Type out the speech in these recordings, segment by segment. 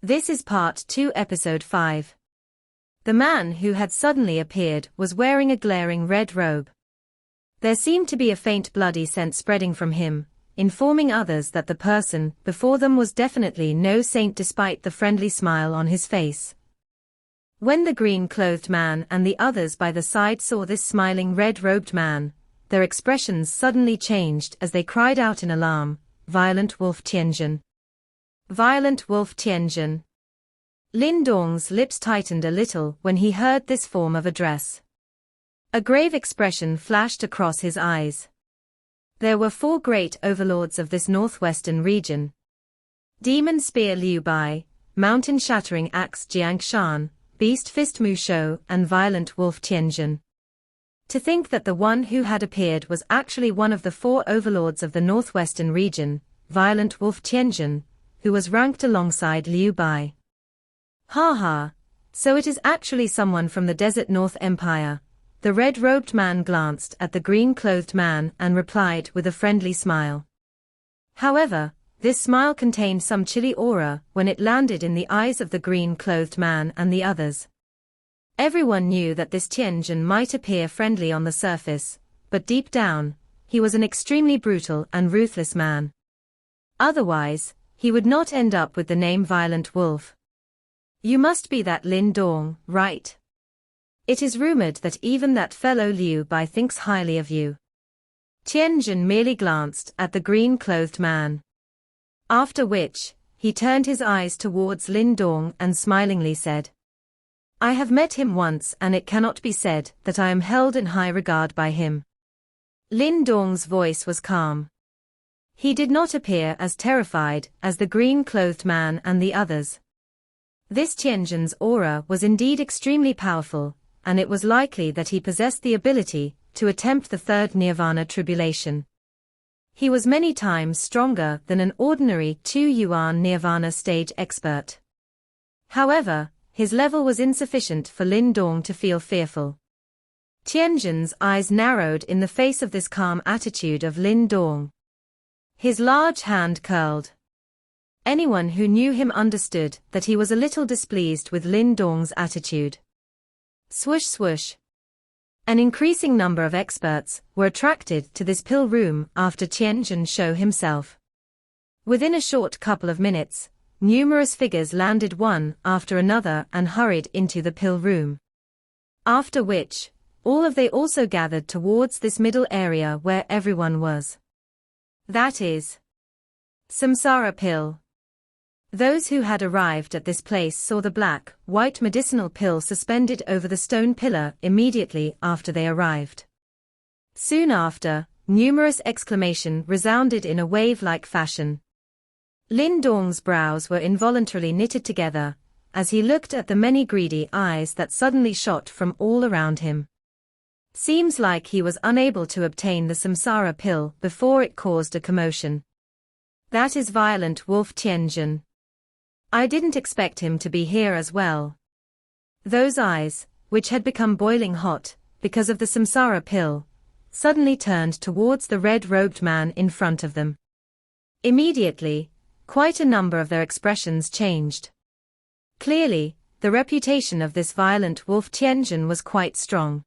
This is Part 2, Episode 5. The man who had suddenly appeared was wearing a glaring red robe. There seemed to be a faint bloody scent spreading from him, informing others that the person before them was definitely no saint despite the friendly smile on his face. When the green-clothed man and the others by the side saw this smiling red-robed man, their expressions suddenly changed as they cried out in alarm, "Violent Wolf Tianjin! Violent Wolf Tianjin!" Lin Dong's lips tightened a little when he heard this form of address. A grave expression flashed across his eyes. There were 4 great overlords of this northwestern region. Demon Spear Liu Bai, Mountain Shattering Axe Jiang Shan, Beast Fist Mu Shou, and Violent Wolf Tianjin. To think that the one who had appeared was actually one of the 4 overlords of the northwestern region, Violent Wolf Tianjin, who was ranked alongside Liu Bai. Ha ha, so it is actually someone from the Desert North Empire. The red-robed man glanced at the green-clothed man and replied with a friendly smile. However, this smile contained some chilly aura when it landed in the eyes of the green-clothed man and the others. Everyone knew that this Tianjin might appear friendly on the surface, but deep down, he was an extremely brutal and ruthless man. Otherwise, he would not end up with the name Violent Wolf. You must be that Lin Dong, right? It is rumored that even that fellow Liu Bai thinks highly of you. Tianjin merely glanced at the green-clothed man. After which, he turned his eyes towards Lin Dong and smilingly said, "I have met him once and it cannot be said that I am held in high regard by him." Lin Dong's voice was calm. He did not appear as terrified as the green-clothed man and the others. This Tianjin's aura was indeed extremely powerful, and it was likely that he possessed the ability to attempt the 3rd Nirvana tribulation. He was many times stronger than an ordinary 2-yuan Nirvana stage expert. However, his level was insufficient for Lin Dong to feel fearful. Tianjin's eyes narrowed in the face of this calm attitude of Lin Dong. His large hand curled. Anyone who knew him understood that he was a little displeased with Lin Dong's attitude. Swoosh swoosh. An increasing number of experts were attracted to this pill room after Tianjin showed himself. Within a short couple of minutes, numerous figures landed one after another and hurried into the pill room. After which, all of they also gathered towards this middle area where everyone was. That is Samsara pill. Those who had arrived at this place saw the black, white medicinal pill suspended over the stone pillar immediately after they arrived. Soon after, numerous exclamations resounded in a wave-like fashion. Lin Dong's brows were involuntarily knitted together, as he looked at the many greedy eyes that suddenly shot from all around him. Seems like he was unable to obtain the Samsara pill before it caused a commotion. That is Violent Wolf Tianjin. I didn't expect him to be here as well. Those eyes, which had become boiling hot because of the Samsara pill, suddenly turned towards the red-robed man in front of them. Immediately, quite a number of their expressions changed. Clearly, the reputation of this Violent Wolf Tianjin was quite strong.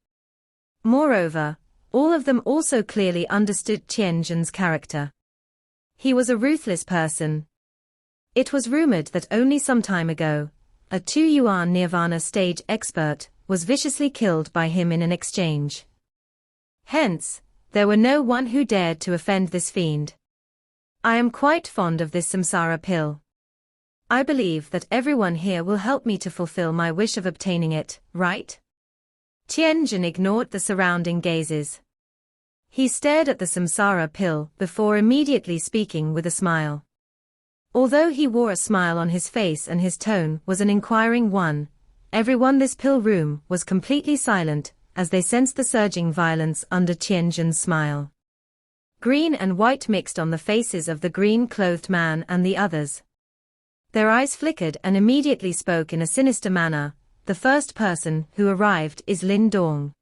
Moreover, all of them also clearly understood Tianjin's character. He was a ruthless person. It was rumored that only some time ago, a 2-yuan Nirvana stage expert was viciously killed by him in an exchange. Hence, there were no one who dared to offend this fiend. I am quite fond of this Samsara pill. I believe that everyone here will help me to fulfill my wish of obtaining it, right? Tianjin ignored the surrounding gazes. He stared at the Samsara pill before immediately speaking with a smile. Although he wore a smile on his face and his tone was an inquiring one, everyone in this pill room was completely silent as they sensed the surging violence under Tianjin's smile. Green and white mixed on the faces of the green-clothed man and the others. Their eyes flickered and immediately spoke in a sinister manner. The first person who arrived is Lin Dong.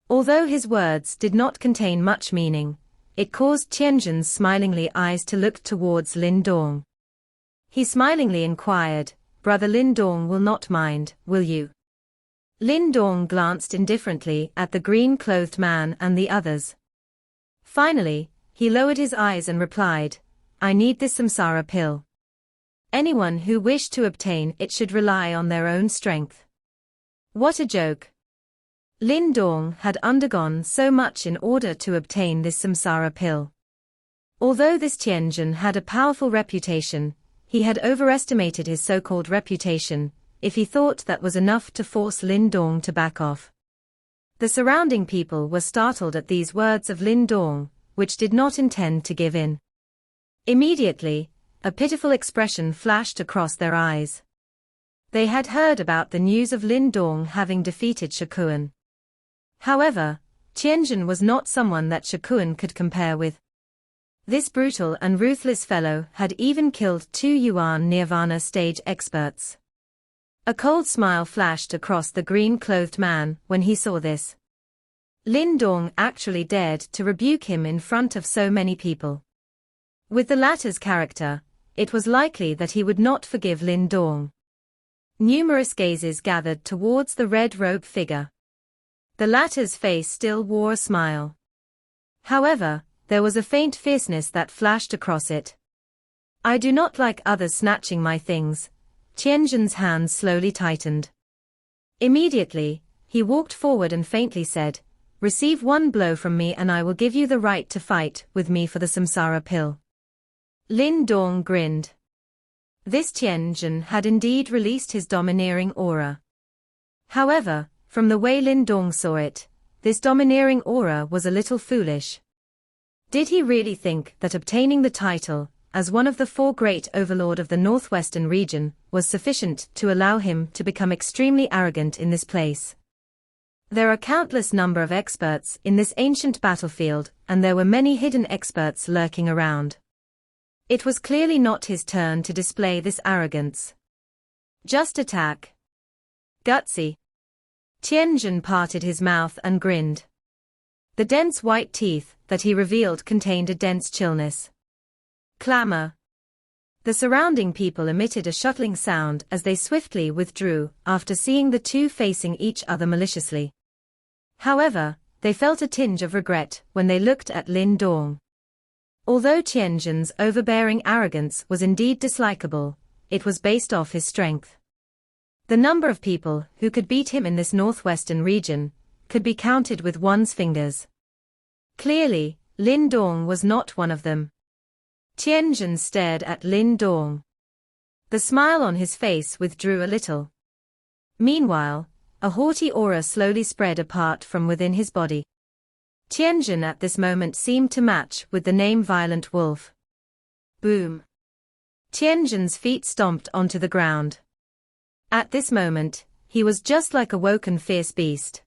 Although his words did not contain much meaning, it caused Tianjin's smilingly eyes to look towards Lin Dong. He smilingly inquired, Brother Lin Dong will not mind, will you? Lin Dong glanced indifferently at the green-clothed man and the others. Finally, he lowered his eyes and replied, I need this samsara pill. Anyone who wished to obtain it should rely on their own strength. What a joke. Lin Dong had undergone so much in order to obtain this samsara pill. Although this Tianjin had a powerful reputation, he had overestimated his so-called reputation, if he thought that was enough to force Lin Dong to back off. The surrounding people were startled at these words of Lin Dong, which did not intend to give in. Immediately, a pitiful expression flashed across their eyes. They had heard about the news of Lin Dong having defeated Shakuan. However, Tianjin was not someone that Shakuan could compare with. This brutal and ruthless fellow had even killed 2 Yuan Nirvana stage experts. A cold smile flashed across the green-clothed man when he saw this. Lin Dong actually dared to rebuke him in front of so many people. With the latter's character, it was likely that he would not forgive Lin Dong. Numerous gazes gathered towards the red-robed figure. The latter's face still wore a smile. However, there was a faint fierceness that flashed across it. I do not like others snatching my things. Tianjin's hands slowly tightened. Immediately, he walked forward and faintly said, Receive 1 blow from me and I will give you the right to fight with me for the samsara pill. Lin Dong grinned. This Tianjin had indeed released his domineering aura. However, from the way Lin Dong saw it, this domineering aura was a little foolish. Did he really think that obtaining the title, as one of the 4 great overlord of the northwestern region, was sufficient to allow him to become extremely arrogant in this place? There are countless number of experts in this ancient battlefield, and there were many hidden experts lurking around. It was clearly not his turn to display this arrogance. Just attack. Gutsy. Tianjin parted his mouth and grinned. The dense white teeth that he revealed contained a dense chillness. Clamor. The surrounding people emitted a shuttling sound as they swiftly withdrew after seeing the two facing each other maliciously. However, they felt a tinge of regret when they looked at Lin Dong. Although Tianjin's overbearing arrogance was indeed dislikable, it was based off his strength. The number of people who could beat him in this northwestern region could be counted with one's fingers. Clearly, Lin Dong was not one of them. Tianjin stared at Lin Dong. The smile on his face withdrew a little. Meanwhile, a haughty aura slowly spread apart from within his body. Tianjin at this moment seemed to match with the name Violent Wolf. Boom. Tianjin's feet stomped onto the ground. At this moment, he was just like a woken fierce beast.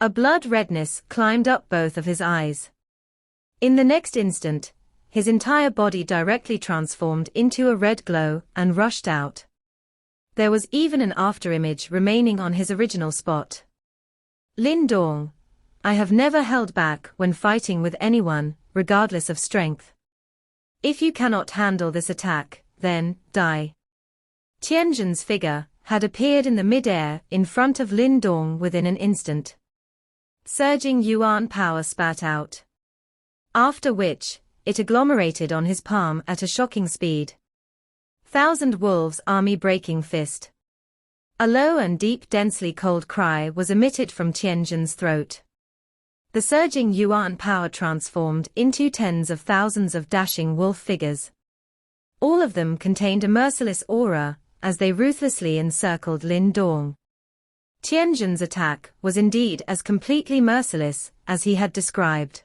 A blood redness climbed up both of his eyes. In the next instant, his entire body directly transformed into a red glow and rushed out. There was even an afterimage remaining on his original spot. Lin Dong, I have never held back when fighting with anyone, regardless of strength. If you cannot handle this attack, then, die. Tianjin's figure had appeared in the mid-air in front of Lin Dong within an instant. Surging yuan power spat out. After which, it agglomerated on his palm at a shocking speed. Thousand Wolves Army Breaking Fist. A low and deep densely cold cry was emitted from Tianjin's throat. The surging yuan power transformed into tens of thousands of dashing wolf figures. All of them contained a merciless aura, as they ruthlessly encircled Lin Dong. Tianjin's attack was indeed as completely merciless as he had described.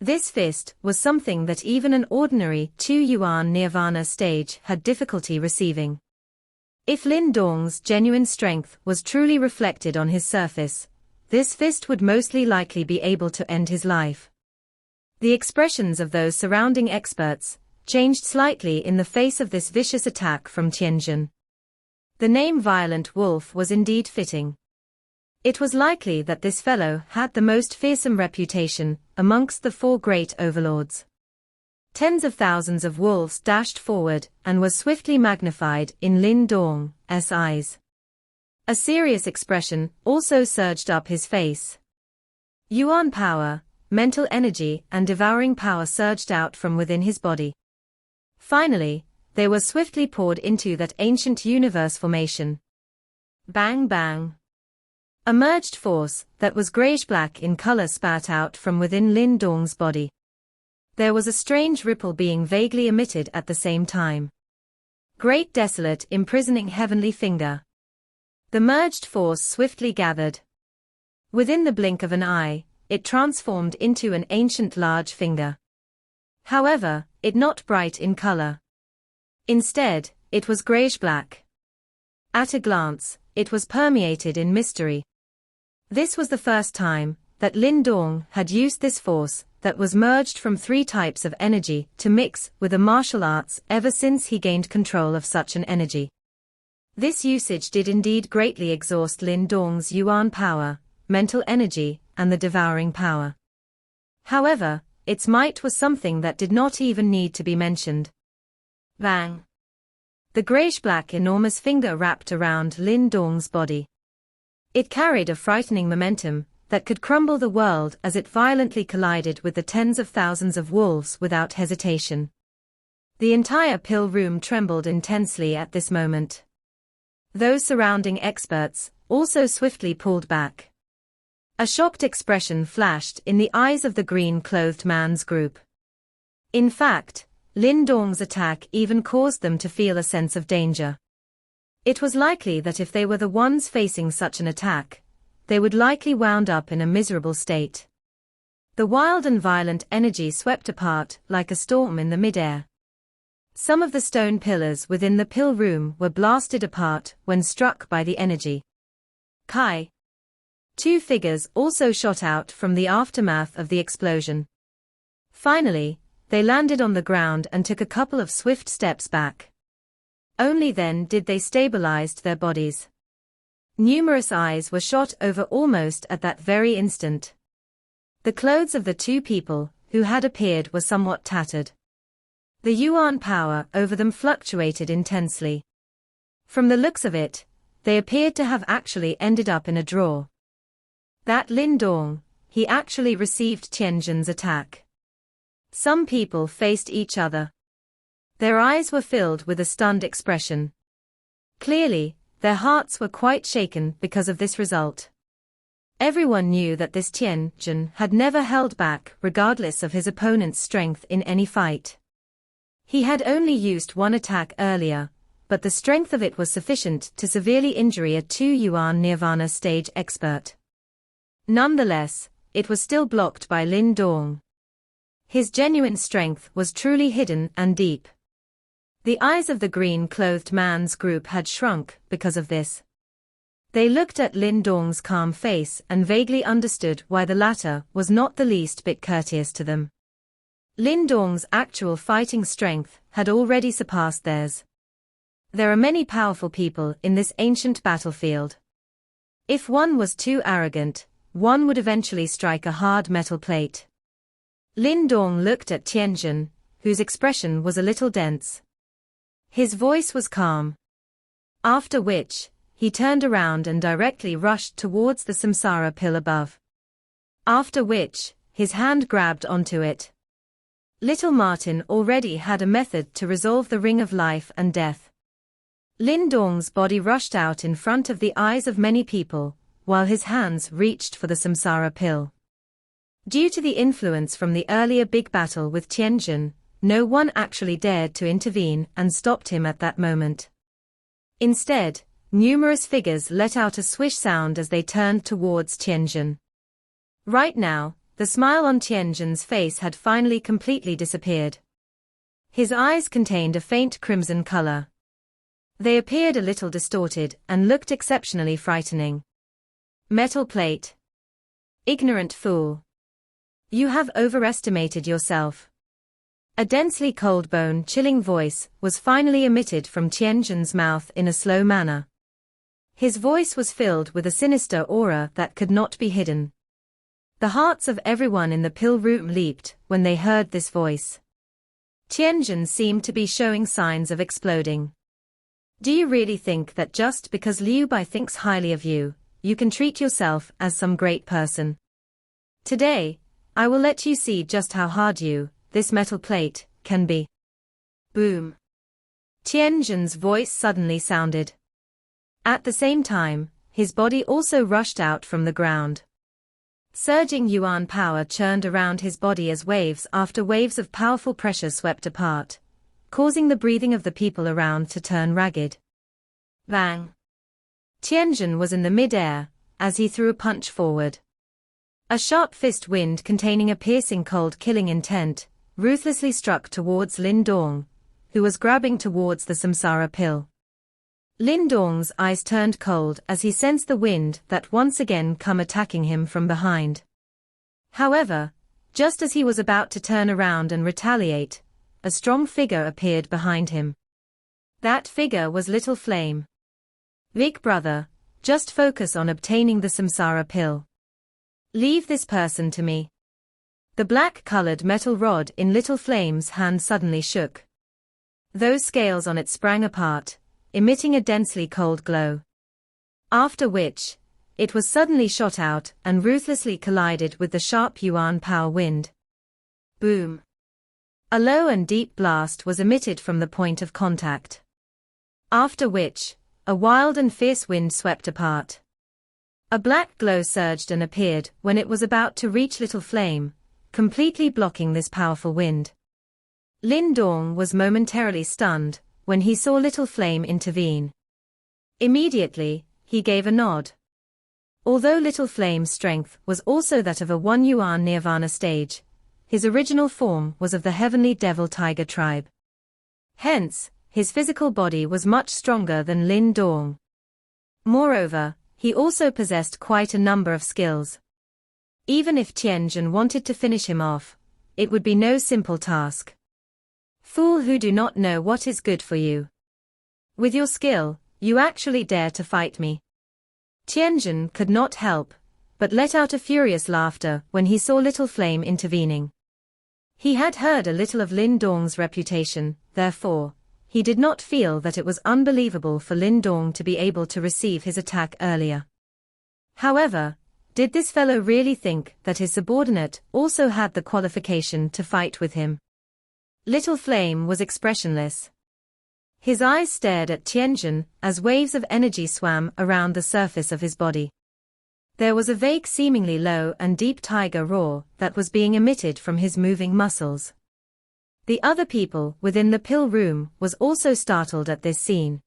This fist was something that even an ordinary 2 Yuan Nirvana stage had difficulty receiving. If Lin Dong's genuine strength was truly reflected on his surface, this fist would mostly likely be able to end his life. The expressions of those surrounding experts changed slightly in the face of this vicious attack from Tianjin. The name Violent Wolf was indeed fitting. It was likely that this fellow had the most fearsome reputation amongst the 4 great overlords. Tens of thousands of wolves dashed forward and was swiftly magnified in Lin Dong's eyes. A serious expression also surged up his face. Yuan power, mental energy and devouring power surged out from within his body. Finally, they were swiftly poured into that ancient universe formation. Bang bang. A merged force that was grayish-black in color spat out from within Lin Dong's body. There was a strange ripple being vaguely emitted at the same time. Great desolate imprisoning heavenly finger. The merged force swiftly gathered. Within the blink of an eye, it transformed into an ancient large finger. However, it not bright in color. Instead, it was grayish-black. At a glance, it was permeated in mystery. This was the first time that Lin Dong had used this force that was merged from 3 types of energy to mix with the martial arts ever since he gained control of such an energy. This usage did indeed greatly exhaust Lin Dong's yuan power, mental energy, and the devouring power. However, its might was something that did not even need to be mentioned. Bang! The grayish-black enormous finger wrapped around Lin Dong's body. It carried a frightening momentum that could crumble the world as it violently collided with the tens of thousands of wolves without hesitation. The entire pill room trembled intensely at this moment. Those surrounding experts also swiftly pulled back. A shocked expression flashed in the eyes of the green-clothed man's group. In fact, Lin Dong's attack even caused them to feel a sense of danger. It was likely that if they were the ones facing such an attack, they would likely wound up in a miserable state. The wild and violent energy swept apart like a storm in the midair. Some of the stone pillars within the pill room were blasted apart when struck by the energy. Kai. 2 figures also shot out from the aftermath of the explosion. Finally, they landed on the ground and took a couple of swift steps back. Only then did they stabilize their bodies. Numerous eyes were shot over almost at that very instant. The clothes of the 2 people who had appeared were somewhat tattered. The yuan power over them fluctuated intensely. From the looks of it, they appeared to have actually ended up in a draw. That Lin Dong, he actually received Tianjin's attack. Some people faced each other. Their eyes were filled with a stunned expression. Clearly, their hearts were quite shaken because of this result. Everyone knew that this Tianjin had never held back regardless of his opponent's strength in any fight. He had only used 1 attack earlier, but the strength of it was sufficient to severely injure a 2 yuan nirvana stage expert. Nonetheless, it was still blocked by Lin Dong. His genuine strength was truly hidden and deep. The eyes of the green-clothed man's group had shrunk because of this. They looked at Lin Dong's calm face and vaguely understood why the latter was not the least bit courteous to them. Lin Dong's actual fighting strength had already surpassed theirs. There are many powerful people in this ancient battlefield. If one was too arrogant, one would eventually strike a hard metal plate. Lin Dong looked at Tianjin, whose expression was a little dense. His voice was calm. After which, he turned around and directly rushed towards the samsara pill above. After which, his hand grabbed onto it. Little Martin already had a method to resolve the ring of life and death. Lin Dong's body rushed out in front of the eyes of many people, while his hands reached for the samsara pill. Due to the influence from the earlier big battle with Tianjin, no one actually dared to intervene and stopped him at that moment. Instead, numerous figures let out a swish sound as they turned towards Tianjin. Right now, the smile on Tianjin's face had finally completely disappeared. His eyes contained a faint crimson color. They appeared a little distorted and looked exceptionally frightening. Metal plate. Ignorant fool. You have overestimated yourself. A densely cold bone-chilling voice was finally emitted from Tianjin's mouth in a slow manner. His voice was filled with a sinister aura that could not be hidden. The hearts of everyone in the pill room leaped when they heard this voice. Tianjin seemed to be showing signs of exploding. Do you really think that just because Liu Bai thinks highly of you, you can treat yourself as some great person? Today, I will let you see just how hard you, this metal plate, can be. Boom. Tianjin's voice suddenly sounded. At the same time, his body also rushed out from the ground. Surging yuan power churned around his body as waves after waves of powerful pressure swept apart, causing the breathing of the people around to turn ragged. Bang! Tianjin was in the mid-air, as he threw a punch forward. A sharp fist wind containing a piercing cold killing intent, ruthlessly struck towards Lin Dong, who was grabbing towards the samsara pill. Lin Dong's eyes turned cold as he sensed the wind that once again come attacking him from behind. However, just as he was about to turn around and retaliate, a strong figure appeared behind him. That figure was Little Flame. Big brother, just focus on obtaining the samsara pill. Leave this person to me. The black-colored metal rod in Little Flame's hand suddenly shook. Those scales on it sprang apart, emitting a densely cold glow. After which, it was suddenly shot out and ruthlessly collided with the sharp yuan power wind. Boom! A low and deep blast was emitted from the point of contact. After which, a wild and fierce wind swept apart. A black glow surged and appeared when it was about to reach Little Flame, completely blocking this powerful wind. Lin Dong was momentarily stunned when he saw Little Flame intervene. Immediately, he gave a nod. Although Little Flame's strength was also that of a 1 yuan nirvana stage, his original form was of the heavenly devil tiger tribe. Hence, his physical body was much stronger than Lin Dong. Moreover, he also possessed quite a number of skills. Even if Tianjin wanted to finish him off, it would be no simple task. Fool who do not know what is good for you. With your skill, you actually dare to fight me. Tianjin could not help but let out a furious laughter when he saw Little Flame intervening. He had heard a little of Lin Dong's reputation, therefore, he did not feel that it was unbelievable for Lin Dong to be able to receive his attack earlier. However, did this fellow really think that his subordinate also had the qualification to fight with him? Little Flame was expressionless. His eyes stared at Tianjin as waves of energy swam around the surface of his body. There was a vague seemingly low and deep tiger roar that was being emitted from his moving muscles. The other people within the pill room was also startled at this scene.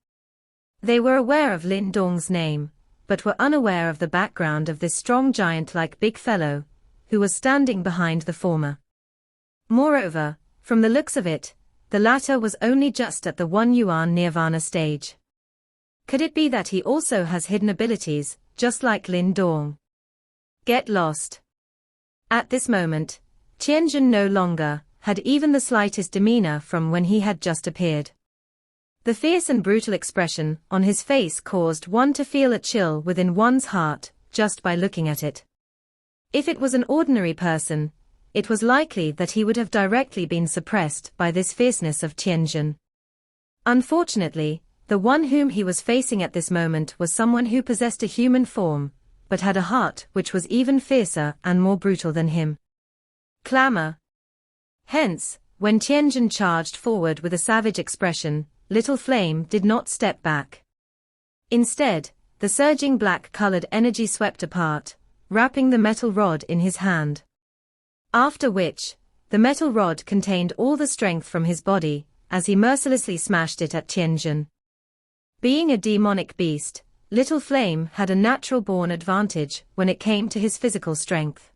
They were aware of Lin Dong's name, but were unaware of the background of this strong giant-like big fellow, who was standing behind the former. Moreover, from the looks of it, the latter was only just at the 1 yuan nirvana stage. Could it be that he also has hidden abilities, just like Lin Dong? Get lost. At this moment, Tianjin no longer had even the slightest demeanor from when he had just appeared. The fierce and brutal expression on his face caused one to feel a chill within one's heart, just by looking at it. If it was an ordinary person, it was likely that he would have directly been suppressed by this fierceness of Tianjin. Unfortunately, the one whom he was facing at this moment was someone who possessed a human form, but had a heart which was even fiercer and more brutal than him. Clamor. Hence, when Tianjin charged forward with a savage expression, Little Flame did not step back. Instead, the surging black-colored energy swept apart, wrapping the metal rod in his hand. After which, the metal rod contained all the strength from his body, as he mercilessly smashed it at Tianjin. Being a demonic beast, Little Flame had a natural-born advantage when it came to his physical strength.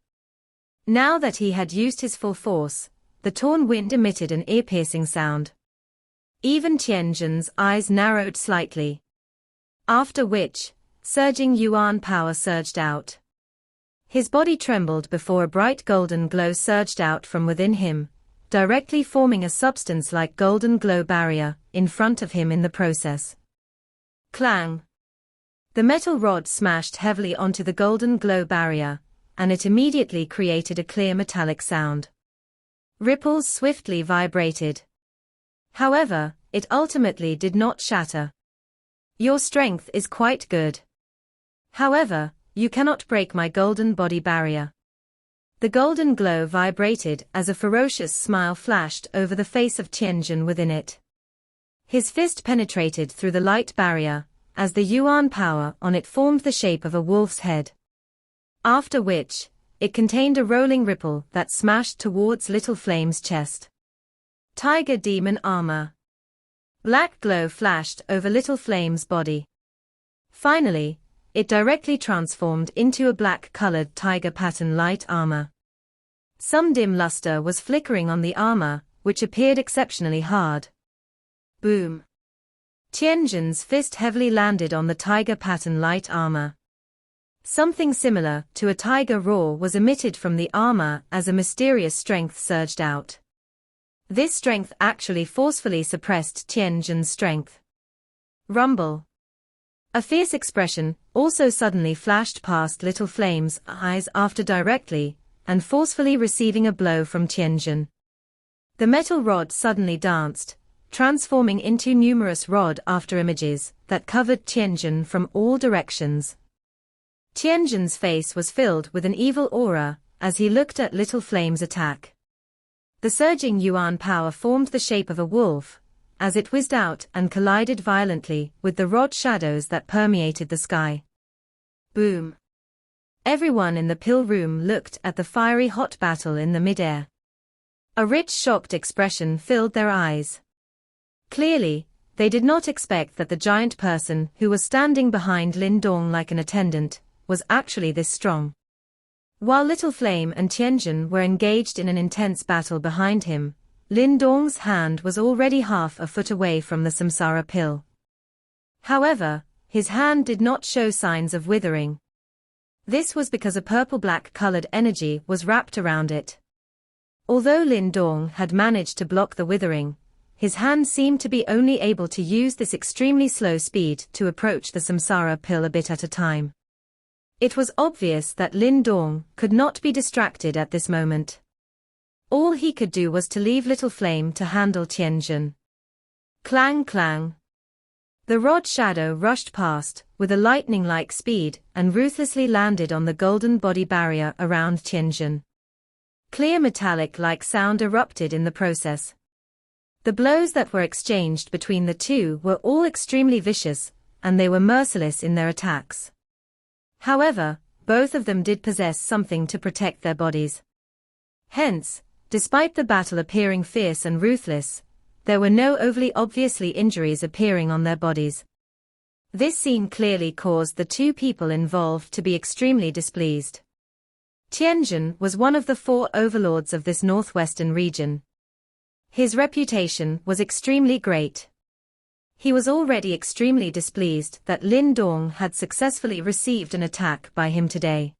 Now that he had used his full force, the torn wind emitted an ear-piercing sound. Even Tianjin's eyes narrowed slightly. After which, surging yuan power surged out. His body trembled before a bright golden glow surged out from within him, directly forming a substance like golden glow barrier in front of him in the process. Clang! The metal rod smashed heavily onto the golden glow barrier, and it immediately created a clear metallic sound. Ripples swiftly vibrated. However, it ultimately did not shatter. Your strength is quite good. However, you cannot break my golden body barrier. The golden glow vibrated as a ferocious smile flashed over the face of Tianjin within it. His fist penetrated through the light barrier, as the yuan power on it formed the shape of a wolf's head. After which, it contained a rolling ripple that smashed towards Little Flame's chest. Tiger Demon Armor. Black glow flashed over Little Flame's body. Finally, it directly transformed into a black-colored tiger pattern light armor. Some dim luster was flickering on the armor, which appeared exceptionally hard. Boom. Tianjin's fist heavily landed on the tiger pattern light armor. Something similar to a tiger roar was emitted from the armor as a mysterious strength surged out. This strength actually forcefully suppressed Tianjin's strength. Rumble. A fierce expression also suddenly flashed past Little Flame's eyes after directly and forcefully receiving a blow from Tianjin. The metal rod suddenly danced, transforming into numerous rod after images that covered Tianjin from all directions. Tianjin's face was filled with an evil aura as he looked at Little Flame's attack. The surging yuan power formed the shape of a wolf, as it whizzed out and collided violently with the rod shadows that permeated the sky. Boom. Everyone in the pill room looked at the fiery hot battle in the mid-air. A rich shocked expression filled their eyes. Clearly, they did not expect that the giant person who was standing behind Lin Dong like an attendant was actually this strong. While Little Flame and Tianjin were engaged in an intense battle behind him, Lin Dong's hand was already half a foot away from the samsara pill. However, his hand did not show signs of withering. This was because a purple-black colored energy was wrapped around it. Although Lin Dong had managed to block the withering, his hand seemed to be only able to use this extremely slow speed to approach the samsara pill a bit at a time. It was obvious that Lin Dong could not be distracted at this moment. All he could do was to leave Little Flame to handle Tianjin. Clang clang. The rod shadow rushed past with a lightning-like speed and ruthlessly landed on the golden body barrier around Tianjin. Clear metallic-like sound erupted in the process. The blows that were exchanged between the two were all extremely vicious, and they were merciless in their attacks. However, both of them did possess something to protect their bodies. Hence, despite the battle appearing fierce and ruthless, there were no overly obviously injuries appearing on their bodies. This scene clearly caused the two people involved to be extremely displeased. Tianjin was one of the 4 overlords of this northwestern region. His reputation was extremely great. He was already extremely displeased that Lin Dong had successfully received an attack by him today.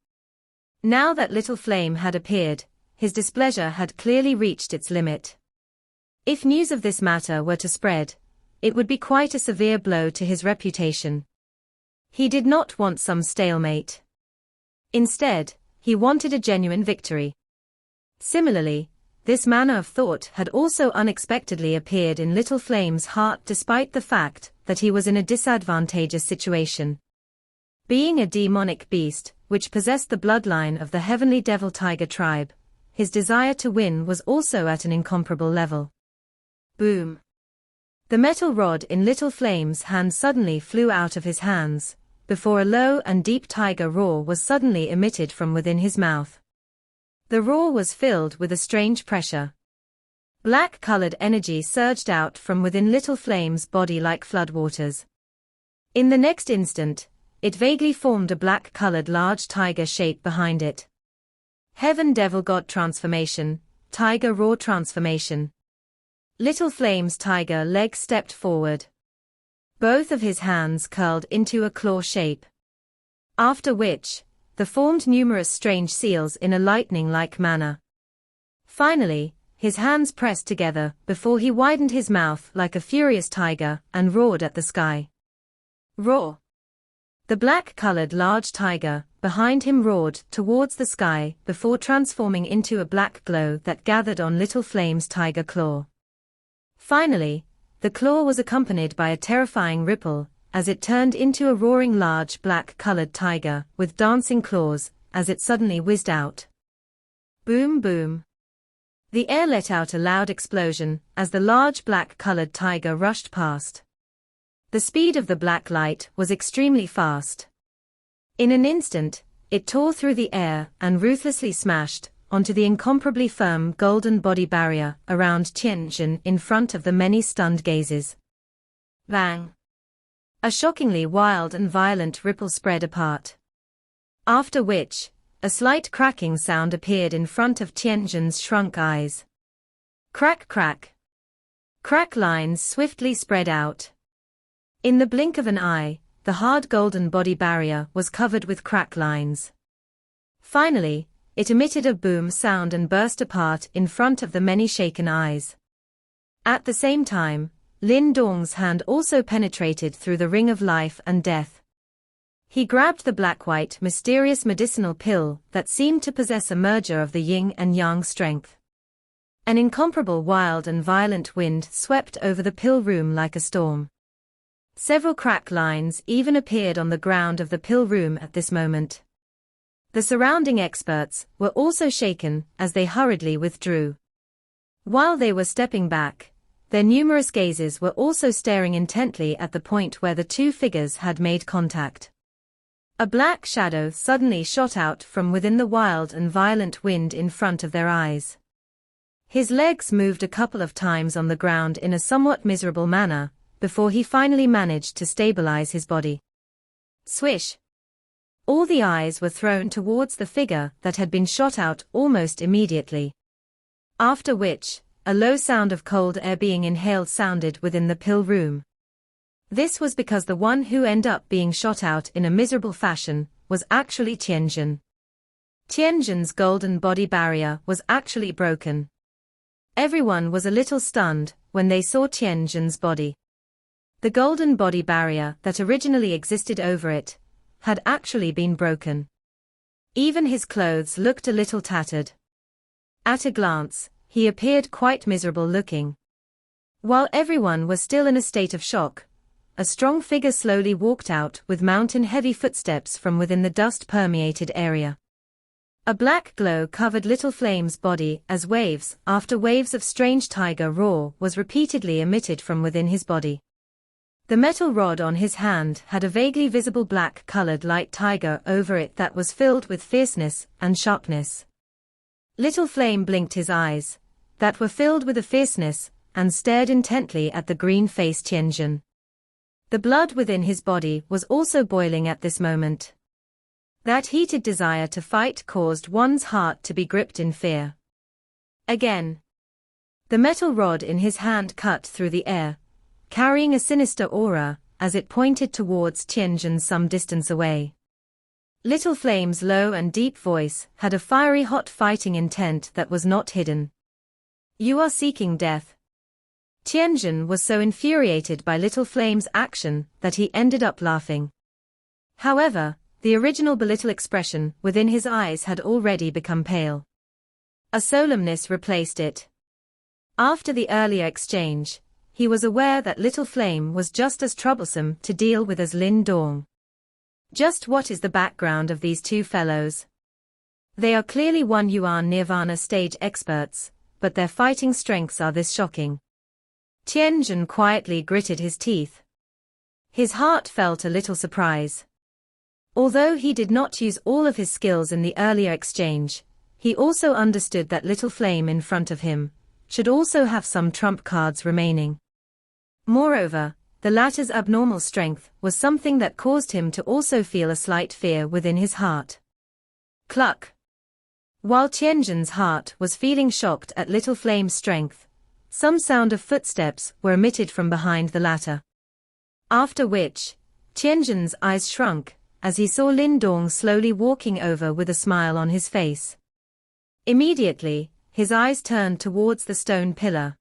Now that Little Flame had appeared, his displeasure had clearly reached its limit. If news of this matter were to spread, it would be quite a severe blow to his reputation. He did not want some stalemate. Instead, he wanted a genuine victory. Similarly, this manner of thought had also unexpectedly appeared in Little Flame's heart despite the fact that he was in a disadvantageous situation. Being a demonic beast, which possessed the bloodline of the heavenly devil tiger tribe, his desire to win was also at an incomparable level. Boom. The metal rod in Little Flame's hand suddenly flew out of his hands, before a low and deep tiger roar was suddenly emitted from within his mouth. The roar was filled with a strange pressure. Black-colored energy surged out from within Little Flame's body like floodwaters. In the next instant, it vaguely formed a black-colored large tiger shape behind it. Heaven Devil God Transformation, Tiger Roar Transformation. Little Flame's tiger leg stepped forward. Both of his hands curled into a claw shape. After which, they formed numerous strange seals in a lightning-like manner. Finally, his hands pressed together before he widened his mouth like a furious tiger and roared at the sky. Roar! The black-colored large tiger behind him roared towards the sky before transforming into a black glow that gathered on Little Flame's tiger claw. Finally, the claw was accompanied by a terrifying ripple, as it turned into a roaring large black-colored tiger with dancing claws, as it suddenly whizzed out. Boom boom. The air let out a loud explosion as the large black-colored tiger rushed past. The speed of the black light was extremely fast. In an instant, it tore through the air and ruthlessly smashed onto the incomparably firm golden body barrier around Tianjin in front of the many stunned gazes. Bang! A shockingly wild and violent ripple spread apart. After which, a slight cracking sound appeared in front of Tianjin's shrunk eyes. Crack crack. Crack lines swiftly spread out. In the blink of an eye, the hard golden body barrier was covered with crack lines. Finally, it emitted a boom sound and burst apart in front of the many shaken eyes. At the same time, Lin Dong's hand also penetrated through the ring of life and death. He grabbed the black-white mysterious medicinal pill that seemed to possess a merger of the yin and yang strength. An incomparable wild and violent wind swept over the pill room like a storm. Several crack lines even appeared on the ground of the pill room at this moment. The surrounding experts were also shaken as they hurriedly withdrew. While they were stepping back, their numerous gazes were also staring intently at the point where the two figures had made contact. A black shadow suddenly shot out from within the wild and violent wind in front of their eyes. His legs moved a couple of times on the ground in a somewhat miserable manner, before he finally managed to stabilize his body. Swish! All the eyes were thrown towards the figure that had been shot out almost immediately. After which, a low sound of cold air being inhaled sounded within the pill room. This was because the one who ended up being shot out in a miserable fashion was actually Tianjin. Tianjin's golden body barrier was actually broken. Everyone was a little stunned when they saw Tianjin's body. The golden body barrier that originally existed over it had actually been broken. Even his clothes looked a little tattered. At a glance, he appeared quite miserable looking. While everyone was still in a state of shock, a strong figure slowly walked out with mountain-heavy footsteps from within the dust-permeated area. A black glow covered Little Flame's body as waves after waves of strange tiger roar was repeatedly emitted from within his body. The metal rod on his hand had a vaguely visible black-colored light tiger over it that was filled with fierceness and sharpness. Little Flame blinked his eyes, that were filled with a fierceness, and stared intently at the green-faced Tianjin. The blood within his body was also boiling at this moment. That heated desire to fight caused one's heart to be gripped in fear. Again. The metal rod in his hand cut through the air, carrying a sinister aura, as it pointed towards Tianjin some distance away. Little Flame's low and deep voice had a fiery hot fighting intent that was not hidden. You are seeking death. Tianjin was so infuriated by Little Flame's action that he ended up laughing. However, the original belittle expression within his eyes had already become pale. A solemnness replaced it. After the earlier exchange, he was aware that Little Flame was just as troublesome to deal with as Lin Dong. Just what is the background of these two fellows? They are clearly one Yuan Nirvana stage experts, but their fighting strengths are this shocking. Tianjin quietly gritted his teeth. His heart felt a little surprise. Although he did not use all of his skills in the earlier exchange, he also understood that Little Flame in front of him should also have some trump cards remaining. Moreover, the latter's abnormal strength was something that caused him to also feel a slight fear within his heart. Cluck! While Tianjin's heart was feeling shocked at Little Flame's strength, some sound of footsteps were emitted from behind the latter. After which, Tianjin's eyes shrunk, as he saw Lin Dong slowly walking over with a smile on his face. Immediately, his eyes turned towards the stone pillar.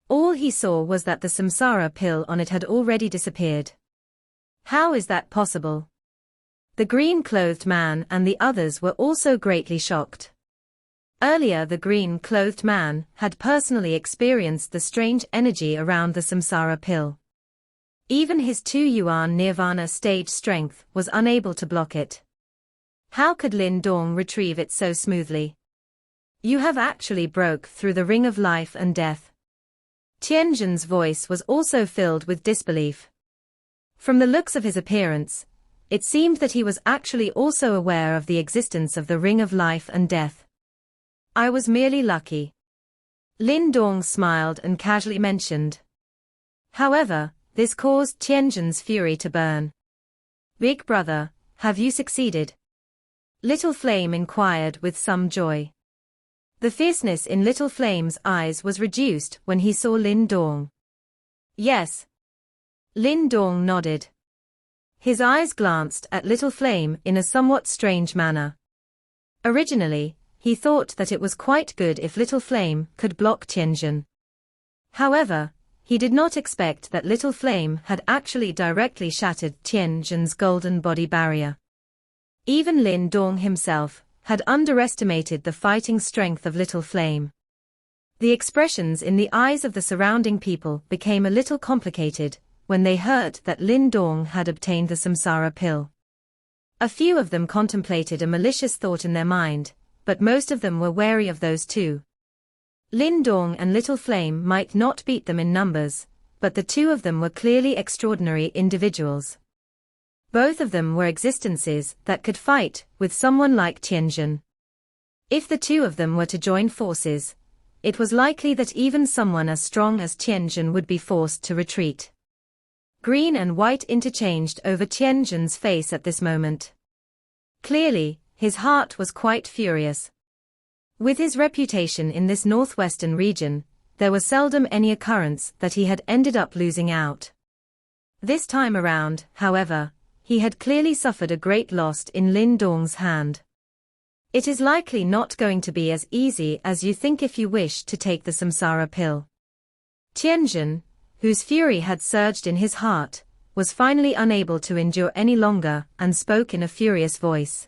All he saw was that the samsara pill on it had already disappeared. How is that possible? The green-clothed man and the others were also greatly shocked. Earlier the green-clothed man had personally experienced the strange energy around the samsara pill. Even his 2-yuan nirvana stage strength was unable to block it. How could Lin Dong retrieve it so smoothly? You have actually broke through the ring of life and death. Tianjin's voice was also filled with disbelief. From the looks of his appearance, it seemed that he was actually also aware of the existence of the ring of life and death. I was merely lucky. Lin Dong smiled and casually mentioned. However, this caused Tianjin's fury to burn. Big brother, have you succeeded? Little Flame inquired with some joy. The fierceness in Little Flame's eyes was reduced when he saw Lin Dong. Yes. Lin Dong nodded. His eyes glanced at Little Flame in a somewhat strange manner. Originally, he thought that it was quite good if Little Flame could block Tianjin. However, he did not expect that Little Flame had actually directly shattered Tianjin's golden body barrier. Even Lin Dong himself had underestimated the fighting strength of Little Flame. The expressions in the eyes of the surrounding people became a little complicated when they heard that Lin Dong had obtained the samsara pill. A few of them contemplated a malicious thought in their mind, but most of them were wary of those two. Lin Dong and Little Flame might not beat them in numbers, but the two of them were clearly extraordinary individuals. Both of them were existences that could fight with someone like Tianjin. If the two of them were to join forces, it was likely that even someone as strong as Tianjin would be forced to retreat. Green and white interchanged over Tianjin's face at this moment. Clearly, his heart was quite furious. With his reputation in this northwestern region, there was seldom any occurrence that he had ended up losing out. This time around, however, he had clearly suffered a great loss in Lin Dong's hand. It is likely not going to be as easy as you think if you wish to take the samsara pill. Tianjin, whose fury had surged in his heart, was finally unable to endure any longer and spoke in a furious voice.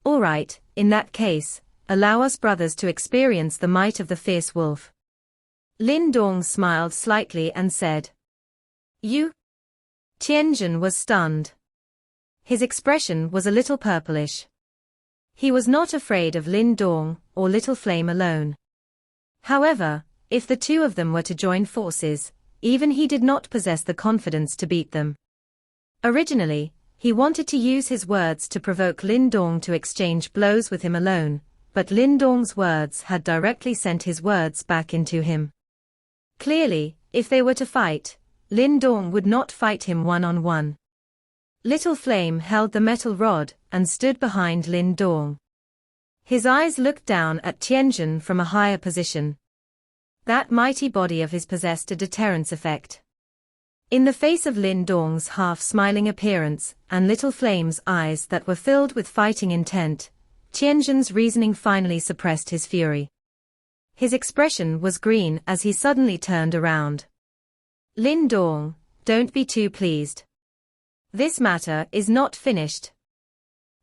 All right, in that case, allow us brothers to experience the might of the fierce wolf. Lin Dong smiled slightly and said. You? Tianjin was stunned. His expression was a little purplish. He was not afraid of Lin Dong or Little Flame alone. However, if the two of them were to join forces, even he did not possess the confidence to beat them. Originally, he wanted to use his words to provoke Lin Dong to exchange blows with him alone, but Lin Dong's words had directly sent his words back into him. Clearly, if they were to fight, Lin Dong would not fight him one-on-one. Little Flame held the metal rod and stood behind Lin Dong. His eyes looked down at Tianjin from a higher position. That mighty body of his possessed a deterrence effect. In the face of Lin Dong's half-smiling appearance and Little Flame's eyes that were filled with fighting intent, Tianjin's reasoning finally suppressed his fury. His expression was green as he suddenly turned around. Lin Dong, don't be too pleased. This matter is not finished.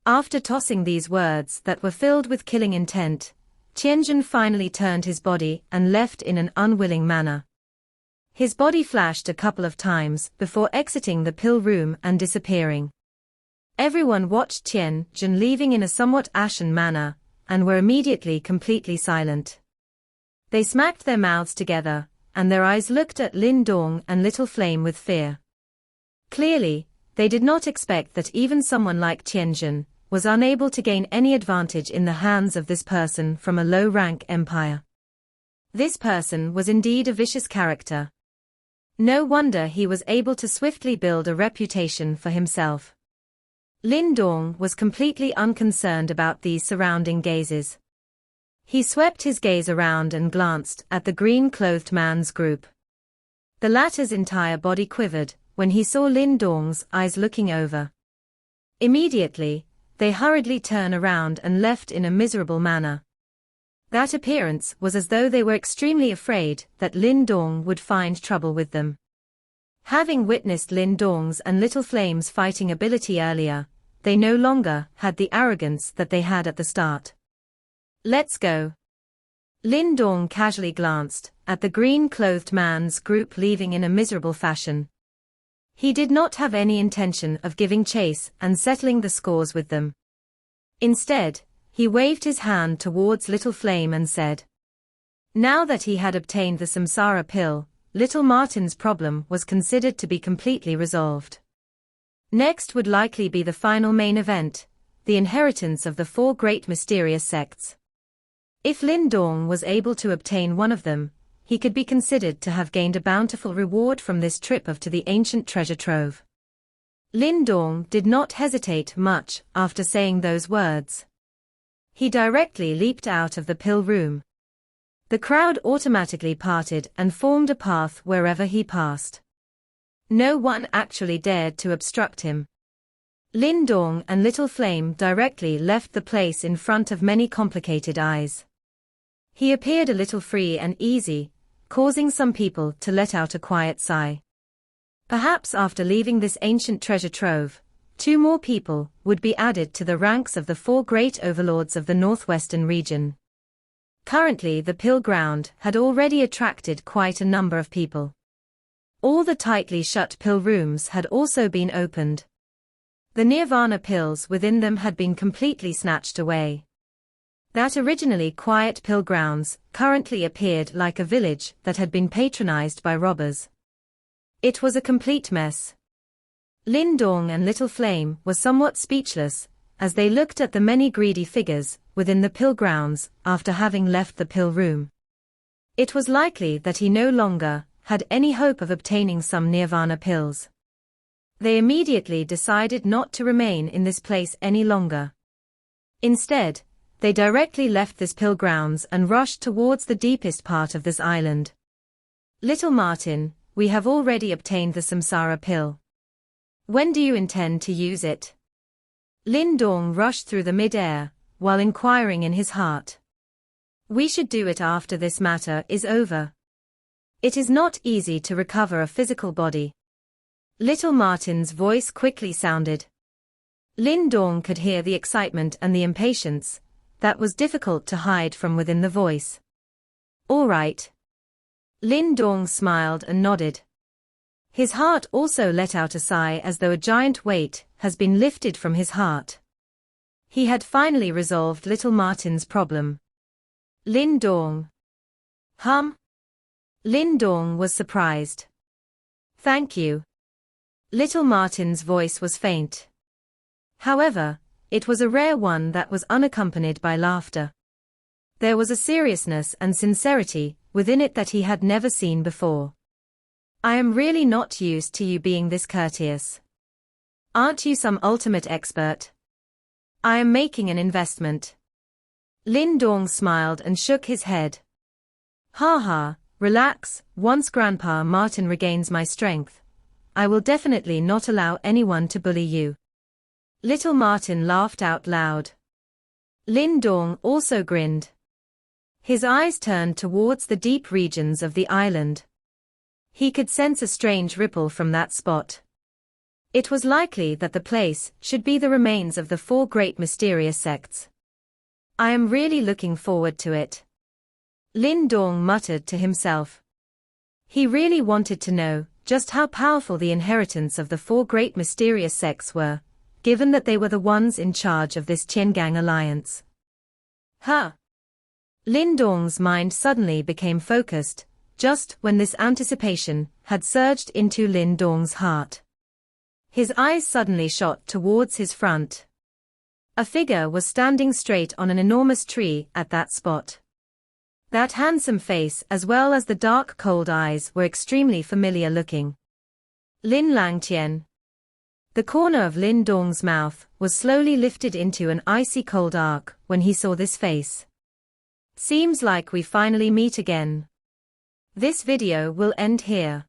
After tossing these words that were filled with killing intent, Tianjin finally turned his body and left in an unwilling manner. His body flashed a couple of times before exiting the pill room and disappearing. Everyone watched Tianjin leaving in a somewhat ashen manner, and were immediately completely silent. They smacked their mouths together, and their eyes looked at Lin Dong and Little Flame with fear. Clearly, they did not expect that even someone like Tianjin was unable to gain any advantage in the hands of this person from a low-rank empire. This person was indeed a vicious character. No wonder he was able to swiftly build a reputation for himself. Lin Dong was completely unconcerned about these surrounding gazes. He swept his gaze around and glanced at the green-clothed man's group. The latter's entire body quivered when he saw Lin Dong's eyes looking over. Immediately, they hurriedly turned around and left in a miserable manner. That appearance was as though they were extremely afraid that Lin Dong would find trouble with them. Having witnessed Lin Dong's and Little Flame's fighting ability earlier, they no longer had the arrogance that they had at the start. Let's go. Lin Dong casually glanced at the green-clothed man's group leaving in a miserable fashion. He did not have any intention of giving chase and settling the scores with them. Instead, he waved his hand towards Little Flame and said. Now that he had obtained the samsara pill, Little Martin's problem was considered to be completely resolved. Next would likely be the final main event, the inheritance of the 4 great mysterious sects. If Lin Dong was able to obtain one of them, he could be considered to have gained a bountiful reward from this trip to the ancient treasure trove. Lin Dong did not hesitate much after saying those words. He directly leaped out of the pill room. The crowd automatically parted and formed a path wherever he passed. No one actually dared to obstruct him. Lin Dong and Little Flame directly left the place in front of many complicated eyes. He appeared a little free and easy, causing some people to let out a quiet sigh. Perhaps after leaving this ancient treasure trove, 2 more people would be added to the ranks of the 4 great overlords of the northwestern region. Currently the pill ground had already attracted quite a number of people. All the tightly shut pill rooms had also been opened. The nirvana pills within them had been completely snatched away. That originally quiet pill grounds currently appeared like a village that had been patronized by robbers. It was a complete mess. Lin Dong and Little Flame were somewhat speechless as they looked at the many greedy figures within the pill grounds after having left the pill room. It was likely that he no longer had any hope of obtaining some nirvana pills. They immediately decided not to remain in this place any longer. Instead, they directly left this pill grounds and rushed towards the deepest part of this island. Little Martin, we have already obtained the samsara pill. When do you intend to use it? Lin Dong rushed through the mid-air, while inquiring in his heart. We should do it after this matter is over. It is not easy to recover a physical body. Little Martin's voice quickly sounded. Lin Dong could hear the excitement and the impatience that was difficult to hide from within the voice. All right. Lin Dong smiled and nodded. His heart also let out a sigh as though a giant weight has been lifted from his heart. He had finally resolved Little Martin's problem. Lin Dong. Lin Dong was surprised. Thank you. Little Martin's voice was faint. However, it was a rare one that was unaccompanied by laughter. There was a seriousness and sincerity within it that he had never seen before. I am really not used to you being this courteous. Aren't you some ultimate expert? I am making an investment. Lin Dong smiled and shook his head. Ha, relax, once Grandpa Martin regains my strength, I will definitely not allow anyone to bully you. Little Martin laughed out loud. Lin Dong also grinned. His eyes turned towards the deep regions of the island. He could sense a strange ripple from that spot. It was likely that the place should be the remains of the 4 great mysterious sects. I am really looking forward to it. Lin Dong muttered to himself. He really wanted to know just how powerful the inheritance of the 4 great mysterious sects were, given that they were the ones in charge of this Qiangang alliance. Lin Dong's mind suddenly became focused, just when this anticipation had surged into Lin Dong's heart. His eyes suddenly shot towards his front. A figure was standing straight on an enormous tree at that spot. That handsome face as well as the dark cold eyes were extremely familiar looking. Lin Langtian. The corner of Lin Dong's mouth was slowly lifted into an icy cold arc when he saw this face. Seems like we finally meet again. This video will end here.